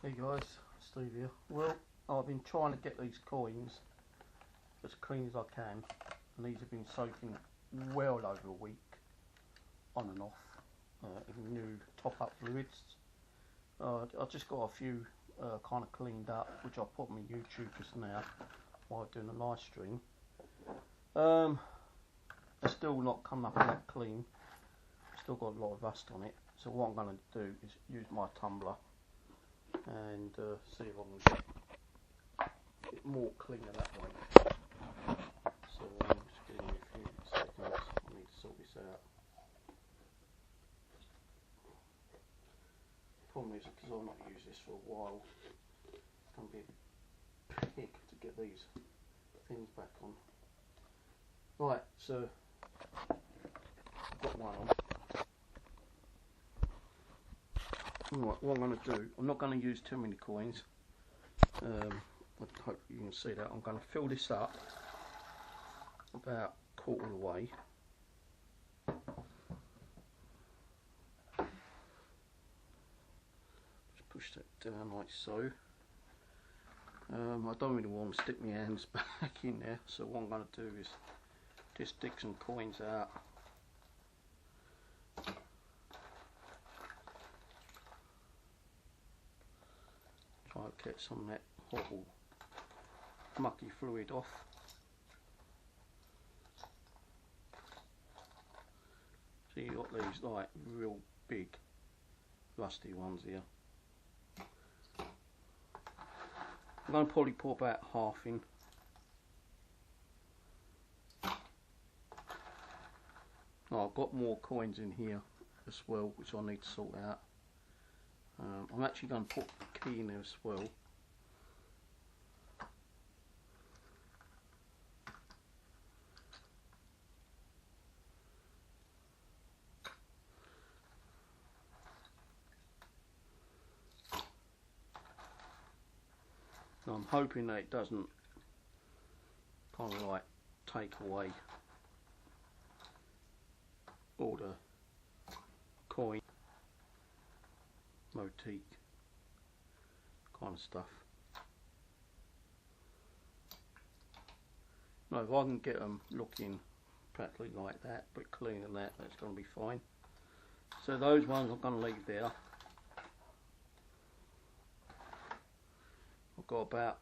Hey guys, Steve here. Well, I've been trying to get these coins as clean as I can, and these have been soaking well over a week, on and off, in new top-up fluids. I just got a few kind of cleaned up, which I'll put on my YouTube just now while doing a live stream. They're still not come up that clean. Still got a lot of rust on it. So what I'm going to do is use my tumbler and see if I can get it more cleaner that way. So just give me a few seconds. I need to sort this out. Problem is, because I've not used this for a while, it's going to be a pig to get these things back on. Right, so I've got one on. Right, what I'm going to do, I'm not going to use too many coins. I hope you can see that. I'm going to fill this up about a quarter of the way. Just push that down like so. I don't really want to stick my hands back in there, so what I'm going to do is just dig some coins out. Try to get some of that horrible mucky fluid off. So you got these like real big rusty ones here. I'm going to probably pour about half in. Oh, I've got more coins in here as well, which I need to sort out. I'm actually going to put the key in there as well. Now I'm hoping that it doesn't kind of like take away all the coin motif kind of stuff. No, if I can get them looking practically like that, but cleaner than that, that's going to be fine. So those ones I'm going to leave there. I've got about,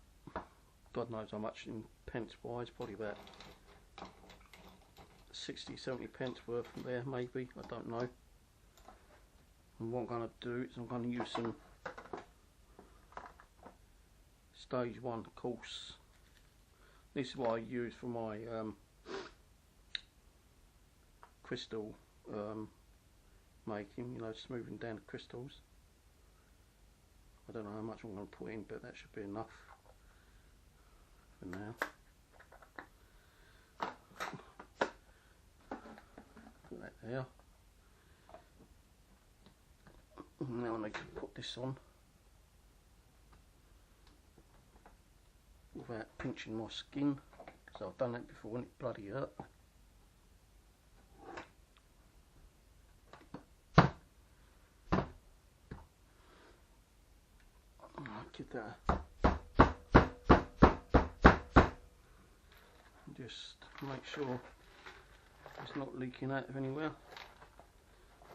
God knows how much in pence wise, probably about 60-70 pence worth from there maybe, I don't know. And what I'm going to do is I'm going to use some stage 1 course. This is what I use for my crystal making, you know, smoothing down the crystals. I don't know how much I'm going to put in, but that should be enough for now. Put that there. Now I need to put this on without pinching my skin, because I've done that before and it bloody hurt. I'll give that just make sure it's not leaking out of anywhere.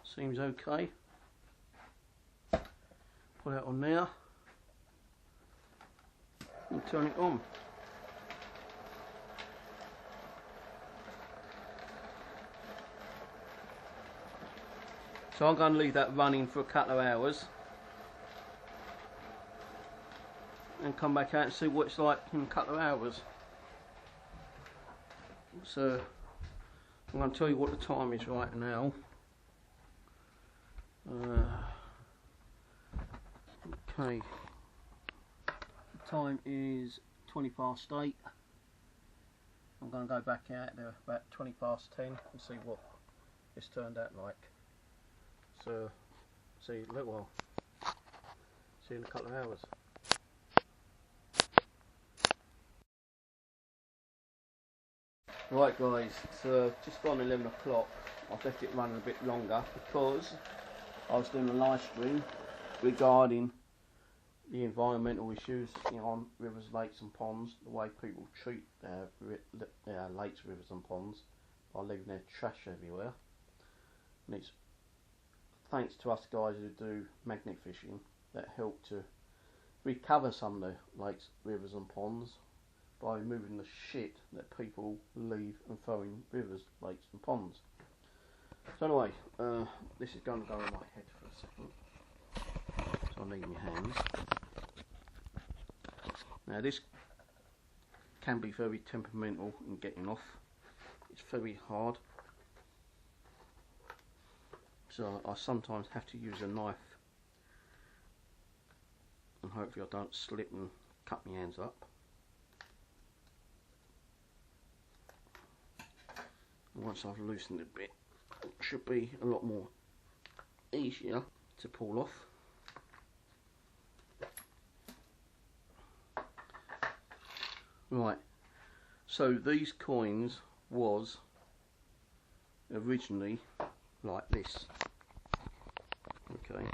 Seems okay. Put that on there and turn it on. So I'm going to leave that running for a couple of hours and come back out and see what it's like in a couple of hours. So I'm going to tell you what the time is right now. Okay, the time is 20 past 8. I'm going to go back out there about 20 past 10 and see what it's turned out like. So, see you in a little while. See you in a couple of hours. Right guys, it's just gone 11 o'clock. I've left it running a bit longer because I was doing a live stream regarding the environmental issues, you know, on rivers, lakes and ponds, the way people treat their lakes, rivers and ponds by leaving their trash everywhere. And it's thanks to us guys who do magnet fishing that help to recover some of the lakes, rivers and ponds by removing the shit that people leave and throw in rivers, lakes and ponds. So anyway, this is going to go on my head for a second, so I need my hands. Now this can be very temperamental in getting off. It's very hard, so I sometimes have to use a knife, and hopefully I don't slip and cut my hands up. And once I've loosened it a bit, it should be a lot more easier to pull off. Right, so these coins was originally like this, okay,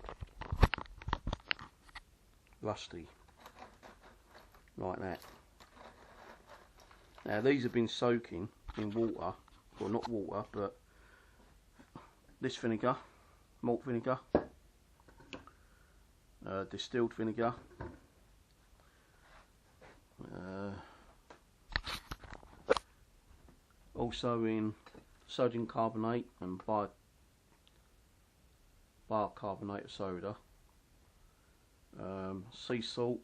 rusty, like that. Now these have been soaking in water, well not water, but this vinegar, malt vinegar, distilled vinegar, also in sodium carbonate and bicarbonate of soda, sea salt,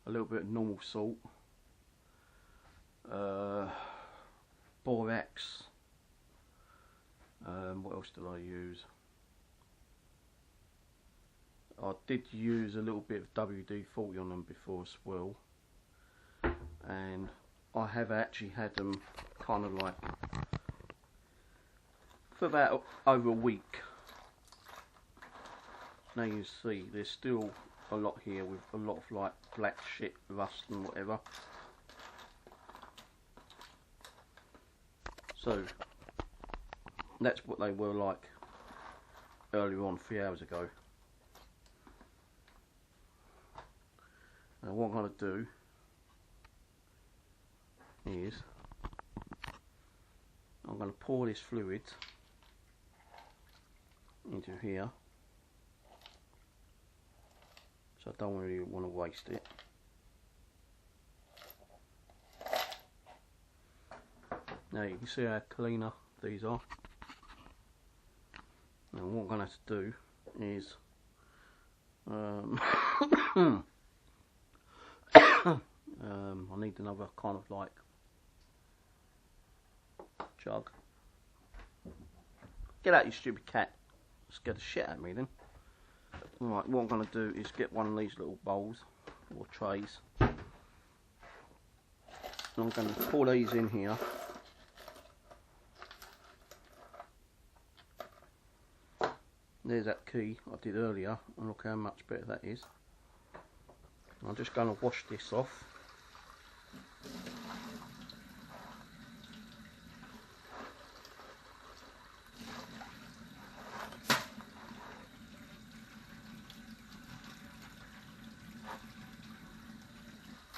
a little bit of normal salt, borax, what else did I use? I did use a little bit of WD-40 on them before as well, and I have actually had them kind of like for about over a week. Now you see there's still a lot here with a lot of like black shit, rust and whatever. So that's what they were like earlier on, 3 hours ago. Now what I'm going to do is I'm going to pour this fluid into here, so I don't really want to waste it. Now you can see how cleaner these are. Now what I'm going to have to do is I need another kind of like jug. Get out, you stupid cat. Scared the shit out of me then. Right, what I'm going to do is get one of these little bowls or trays. And I'm going to pour these in here. There's that key I did earlier, and look how much better that is. I'm just going to wash this off.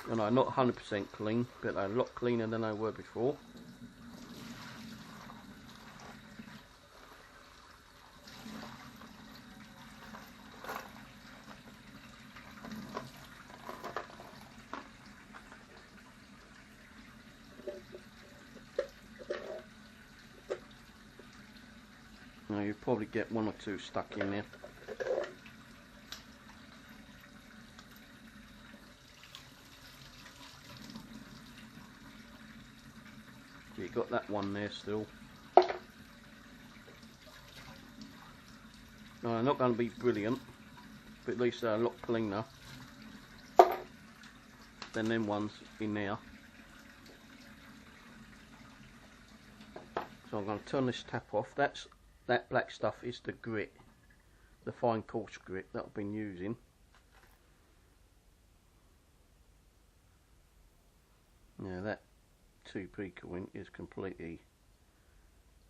You know, not 100% clean, but they're a lot cleaner than they were before. Now you probably get one or two stuck in there. You got that one there still. No, they're not going to be brilliant, but at least they're a lot cleaner than them ones in there. So I'm going to turn this tap off. That black stuff is the grit, the fine coarse grit that I've been using. Now that 2p coin is completely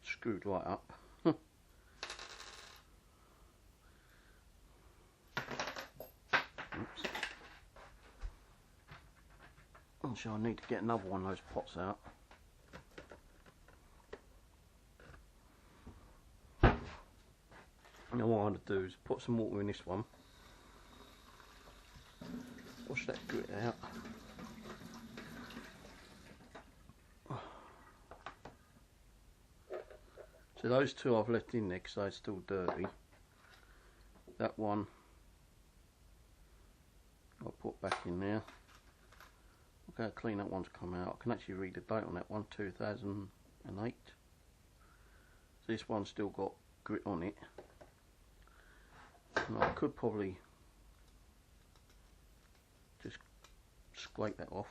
screwed right up. So I need to get another one of those pots out. Now what I'm going to do is put some water in this one. Wash that grit out. So those two I've left in there because they're still dirty. That one I'll put back in there. I'm going to clean that one to come out. I can actually read the date on that one, 2008. So this one's still got grit on it. And I could probably just scrape that off.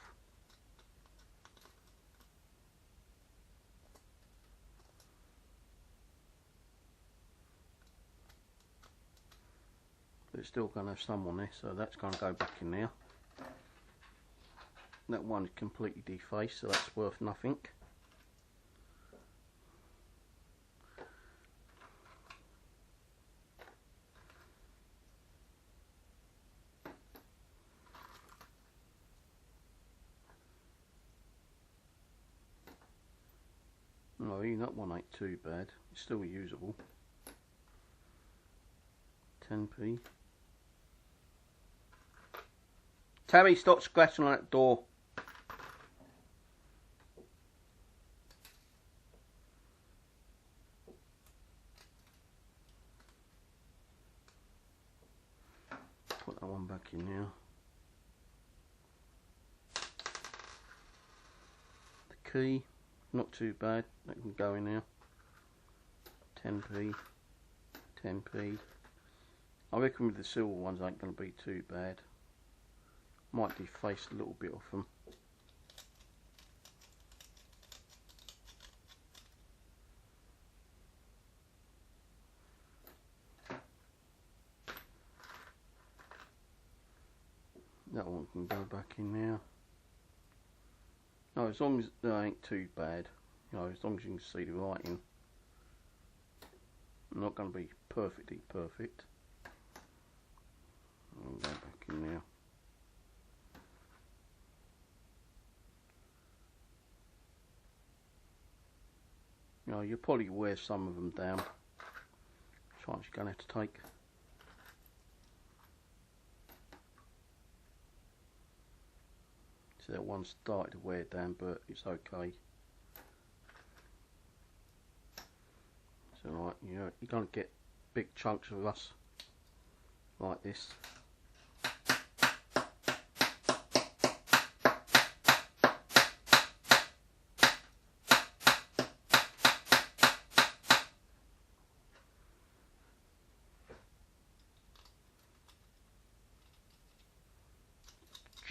But it's still going to have some on there, so that's going to go back in there. That one is completely defaced, so that's worth nothing. No, even that one ain't too bad. It's still usable. 10p. Tammy, stop scratching on that door. Put that one back in now. The key, not too bad. That can go in there. 10p. 10p. I reckon with the silver ones ain't going to be too bad. Might deface a little bit off them. That one can go back in there. No, as long as they ain't too bad. You know, as long as you can see the writing. Not going to be perfectly perfect. I'll go back in there. You know, you'll probably wear some of them down. Chance you're going to have to take. See, that one started to wear down, but it's okay. It's alright, you know, you're going to get big chunks of rust like this.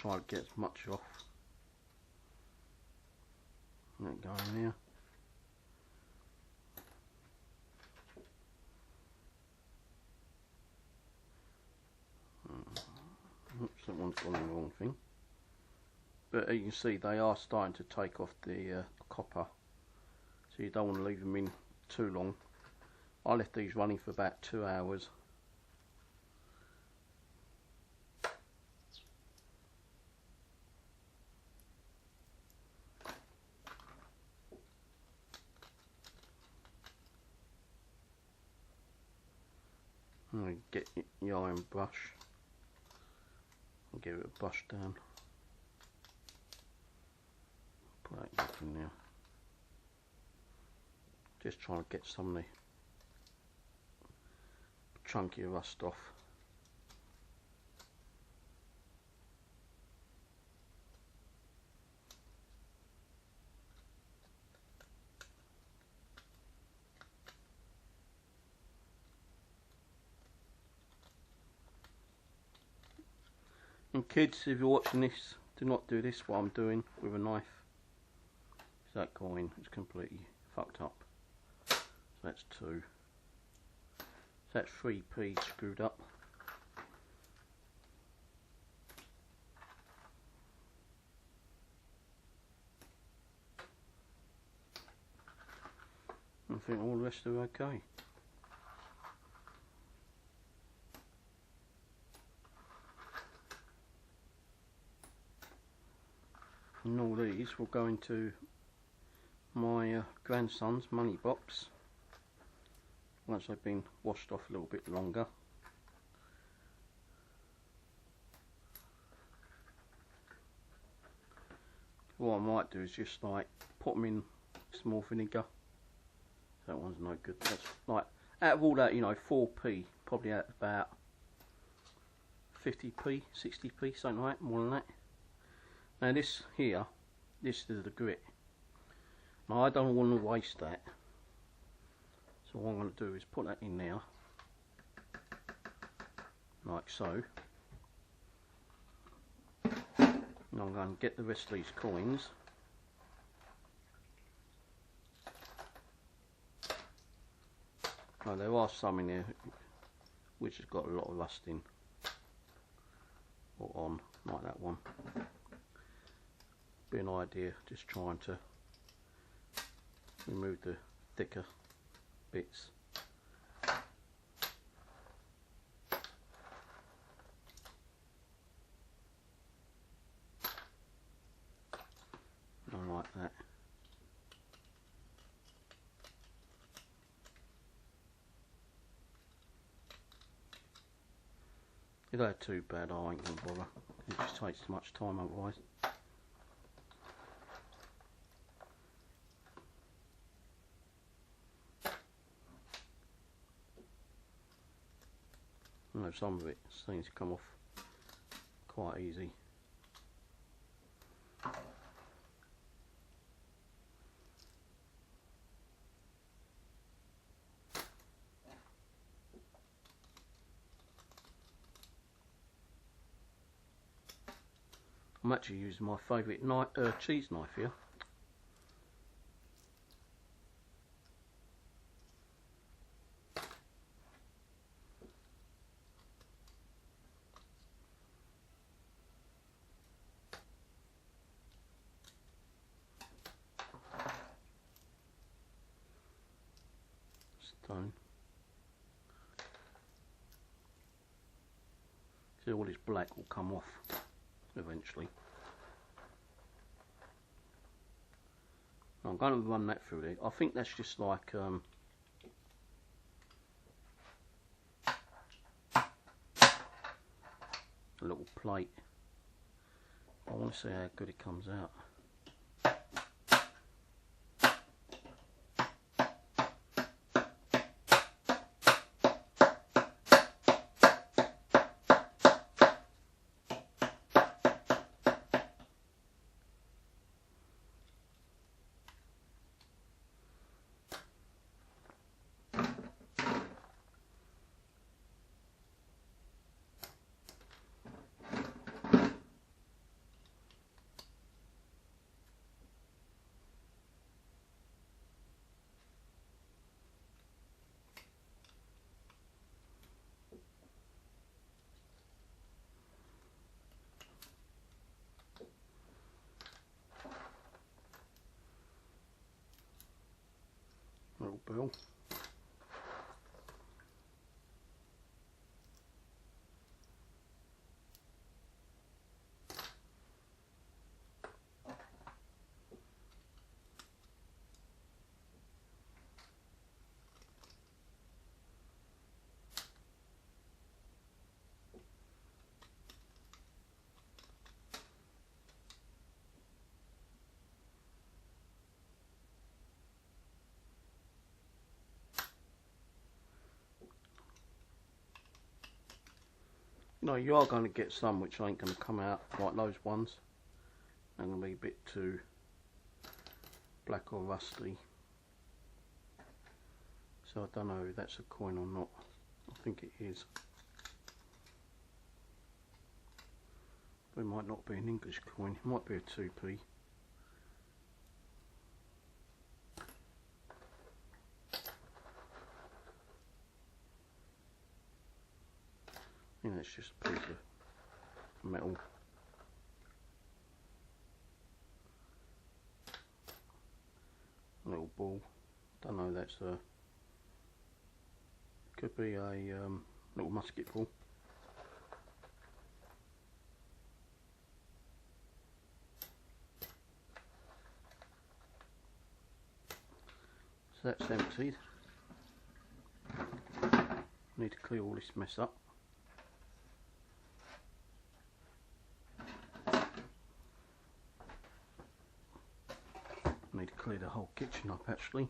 Try to get as much off. Let it go in there. Oops, that one's gone the wrong thing. But you can see they are starting to take off the copper. So you don't want to leave them in too long. I left these running for about 2 hours. Get your iron brush and give it a brush down. Put that back in there. Just trying to get some of the chunky rust off. And kids, if you're watching this, do not do this, what I'm doing, with a knife. So that coin is completely fucked up. So that's 2. So that's 3p screwed up. I think all the rest are okay. And all these will go into my grandson's money box once they've been washed off a little bit longer. What I might do is just like put them in small vinegar. That one's no good. That's like, out of all that, you know, 4p, probably out of about 50p, 60p, something like that, more than that. Now this here, this is the grit. Now I don't want to waste that. So what I'm going to do is put that in there, like so. And I'm going to get the rest of these coins. Now there are some in there which has got a lot of rust in, or on, like that one. Be an idea, just trying to remove the thicker bits. I like that. If they're too bad, I ain't gonna bother. It just takes too much time otherwise. You know, some of it seems to come off quite easy. I'm actually using my favourite cheese knife here. Stone. See, all this black will come off eventually. I'm going to run that through there. I think that's just like a little plate. I want to see how good it comes out. Little bill. No, you are going to get some which ain't going to come out like those ones. They're going to be a bit too black or rusty. So I don't know if that's a coin or not. I think it is. But it might not be an English coin. It might be a 2p. I think that's just a piece of metal. Little ball. Don't know, that's a, could be a little musket ball. So that's emptied. Need to clear all this mess up. Need to clear the whole kitchen up actually.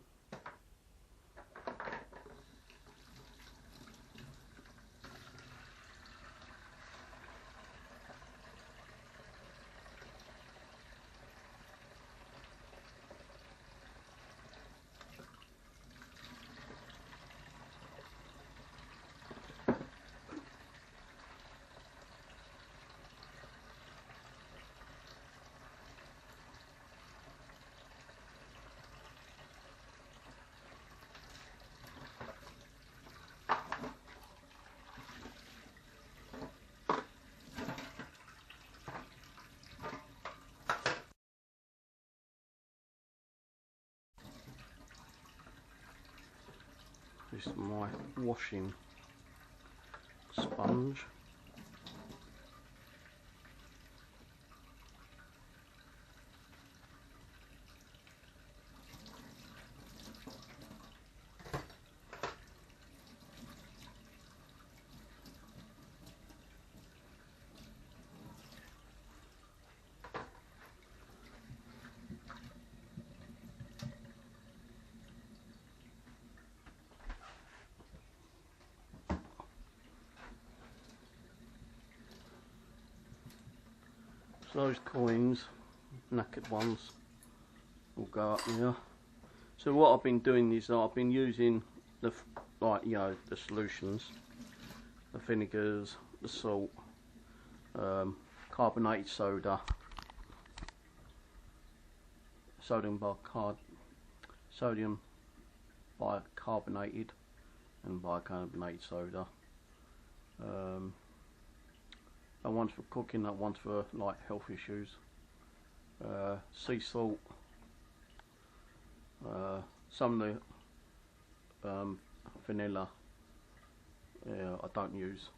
This is my washing sponge. So those coins, knackered ones, will go up here. So what I've been doing is I've been using the the solutions, the vinegars, the salt, carbonated soda, sodium bicarbonated and bicarbonated soda. And one's for cooking, that one's for like health issues. Sea salt, some of the vanilla I don't use.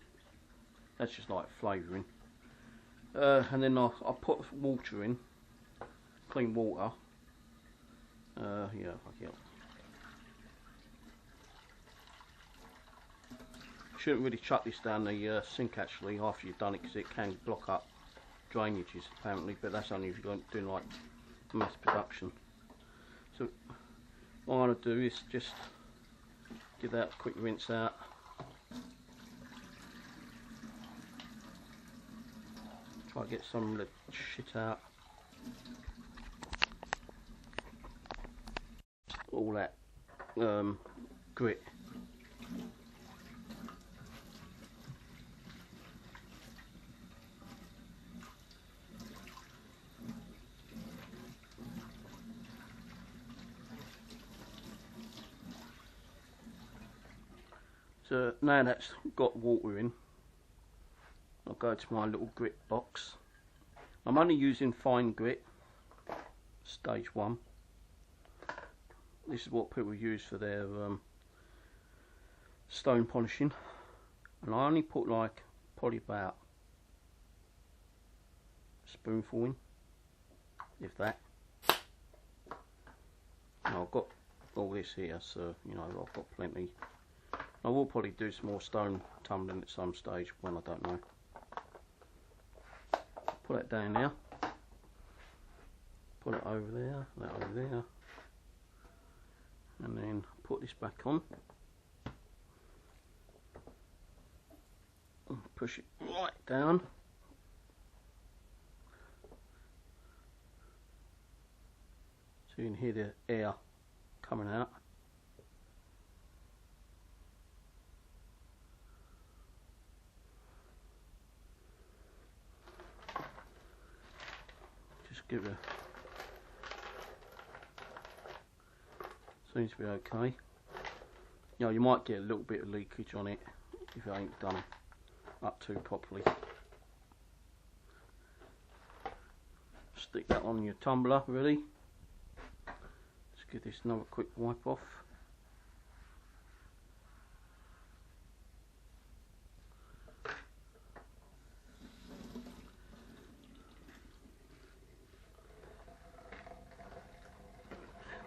That's just like flavouring. And then I put water in, clean water. Yeah, fuck it. Shouldn't really chuck this down the sink actually after you've done it, because it can block up drainages apparently, but that's only if you're doing like mass production. So what I'm going to do is just give that a quick rinse out. Try to get some of the shit out. All that grit. So now that's got water in, I'll go to my little grit box. I'm only using fine grit, stage 1. This is what people use for their stone polishing, and I only put like probably about a spoonful in, if that. Now I've got all this here, so you know I've got plenty. I will probably do some more stone tumbling at some stage when I don't know. Put that down now. Put it over there, that over there. And then put this back on. And push it right down. So you can hear the air coming out. Give it seems to be okay. You know, you might get a little bit of leakage on it if it ain't done up too properly. Stick that on your tumbler, ready. Just give this another quick wipe off.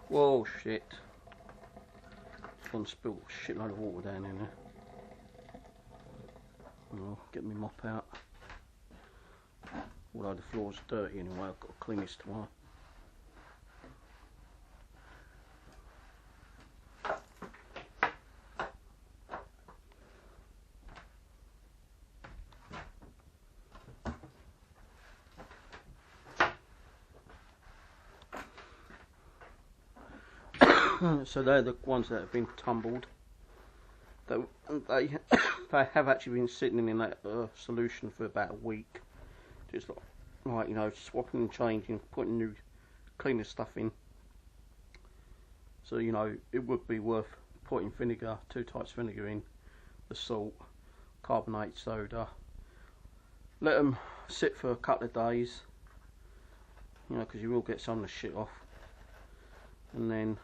Whoa, shit. gone spilled a shitload of water down in there. I'll get my mop out. Although the floor's dirty anyway, I've got to clean this tomorrow. So they're the ones that have been tumbled. They have actually been sitting in that solution for about a week. Just like, you know, swapping and changing, putting new cleaner stuff in. So, you know, it would be worth putting vinegar, 2 types of vinegar in, the salt, carbonated soda. Let them sit for a couple of days, you know, because you will get some of the shit off. And then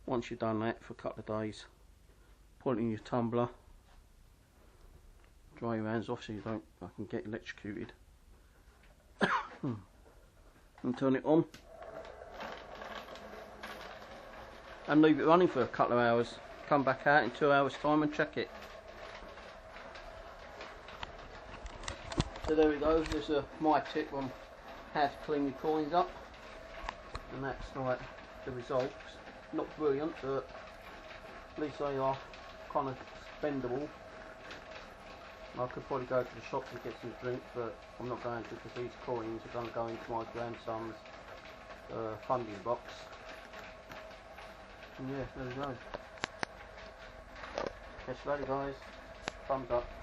once you've done that for a couple of days, put it in your tumbler, dry your hands off so you don't fucking get electrocuted, and turn it on and leave it running for a couple of hours. Come back out in 2 hours time and check it. So there we go, there's my tip on how to clean your coins up, and that's like the results. Not brilliant, but at least they are kind of spendable. I could probably go to the shops and get some drink, but I'm not going to, because these coins are going to go into my grandson's funding box. And yeah, there we go. Catch you later, guys. Thumbs up.